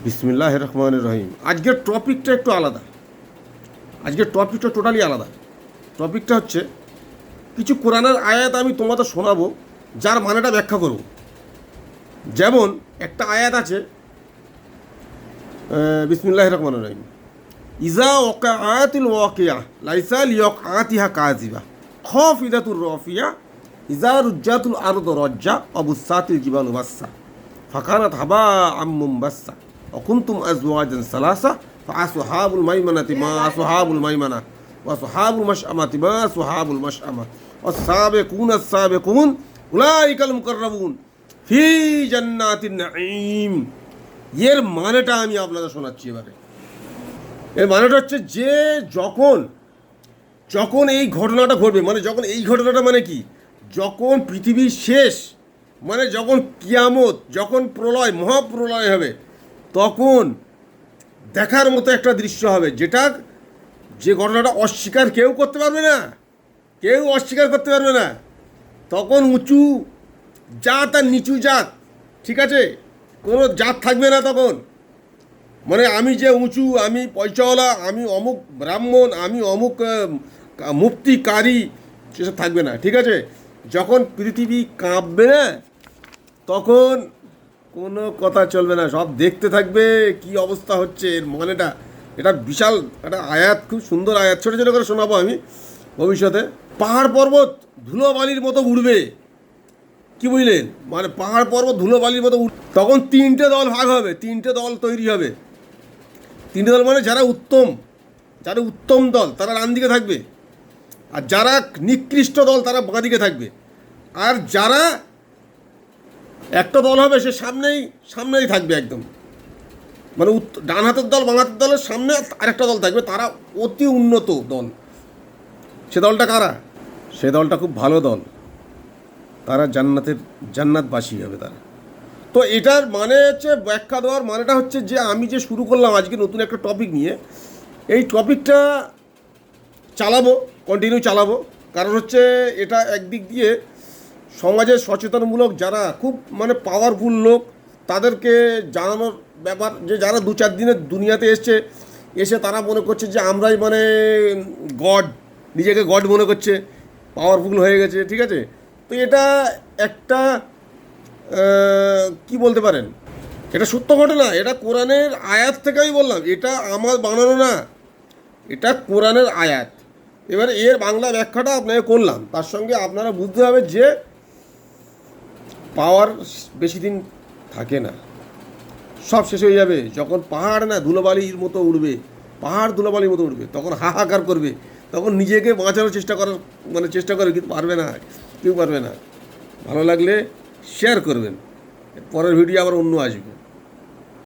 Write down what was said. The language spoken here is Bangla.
বিসমিল্লাহির রহমানির রহিম। আজকের টপিকটা একটু আলাদা, আজকের টপিকটা টোটালি আলাদা। টপিকটা হচ্ছে কিছু কোরআনের আয়াত আমি তোমাদের শোনাবো, যার মানেটা ব্যাখ্যা করব। যেমন একটা আয়াত আছে, বিসমিল্লাহির রহমানির রহিম, ইজা ওয়াকাআতিল ওয়াকিয়া লাইসা লিওয়াকাতিহা কাযিবা খাফিদাতুর রাফিয়া ইজা রুজ্জাতুল আরদু রাজ্জা অবুসাতিল জিবালু বাসসা ফাকানাত হাবাআম মুনবাসসা وكنتم أزواجا ثلاثة فأصحاب الميمنة ما أصحاب الميمنة وأصحاب المشأمة ما أصحاب المشأمة والسابقون السابقون أولئك المقربون في جنات النعيم। এর মানেটা আমি আপনাদের শোনাচ্ছি এবারে। এর মানেটা হচ্ছে যে যখন এই ঘটনাটা ঘটবে, মানে যখন এই ঘটনাটা মানে কি, যখন পৃথিবীর শেষ, মানে যখন কিয়ামত, যখন প্রলয়, মহাপ্রলয় হবে, তখন দেখার মতো একটা দৃশ্য হবে, যে ঘটনাটা অস্বীকার কেউ করতে পারবে না, কেউ অস্বীকার করতে পারবে না। তখন উঁচু জাত আর নিচু জাত, ঠিক আছে, কোনো জাত থাকবে না তখন। মানে আমি যে উঁচু, আমি পয়সাওয়ালা, আমি অমুক ব্রাহ্মণ, আমি অমুক মুফতি কারি, সেসব থাকবে না, ঠিক আছে। যখন পৃথিবী কাঁপবে না, তখন কোনো কথা চলবে না, সব দেখতে থাকবে কি অবস্থা হচ্ছে। এর মানেটা, এটা বিশাল একটা আয়াত, খুব সুন্দর আয়াত, ছোটো ছোটো করে শোনাবো আমি ভবিষ্যতে। পাহাড় পর্বত ধুলোবালির মতো উড়বে, কি বুঝলেন, মানে পাহাড় পর্বত ধুলোবালির মতো তখন তিনটে দল ভাগ হবে, তিনটে দল তৈরি হবে। তিনটে দল মানে যারা উত্তম দল তারা ডান দিকে থাকবে, আর যারা নিকৃষ্ট দল তারা বাঁ দিকে থাকবে। আর যারা একটা দল হবে সে সামনেই থাকবে একদম, মানে ডান হাতের দল বাঁ হাতের দলের সামনে আরেকটা দল থাকবে, তারা অতি উন্নত দল। সে দলটা কারা? সে দলটা খুব ভালো দল, তারা জান্নাতবাসী হবে তারা। তো এটার মানে হচ্ছে, ব্যাখ্যা দেওয়ার মানেটা হচ্ছে যে আমি যে শুরু করলাম আজকে নতুন একটা টপিক নিয়ে, এই টপিকটা কন্টিনিউ চালাবো। কারণ হচ্ছে এটা একদিক দিয়ে সমাজের সচেতনমূলক, যারা খুব মানে পাওয়ারফুল লোক, তাদেরকে জানানোর ব্যাপার, যে যারা 2-4 দিনের দুনিয়াতে এসে তারা মনে করছে যে আমরাই মানে গড, নিজেকে গড মনে করছে, পাওয়ারফুল হয়ে গেছে, ঠিক আছে। তো এটা একটা কি বলতে পারেন, এটা সত্য ঘটনা, এটা কোরআনের আয়াত থেকে আমি বললাম, এটা আমার বানানো না, এটা কোরআনের আয়াত। এবারে এর বাংলা ব্যাখ্যাটা আপনাকে করলাম, তার সঙ্গে আপনারা বুঝতে হবে যে পাওয়ার বেশি দিন থাকে না, সব শেষ হয়ে যাবে। যখন পাহাড় না ধুলোবালির মতো উড়বে, তখন হাহাকার করবে, তখন নিজেকে বাঁচানোর চেষ্টা করে, কিন্তু কেউ পারবে না। ভালো লাগলে শেয়ার করবেন, পরের ভিডিও আবার অন্য আসবে।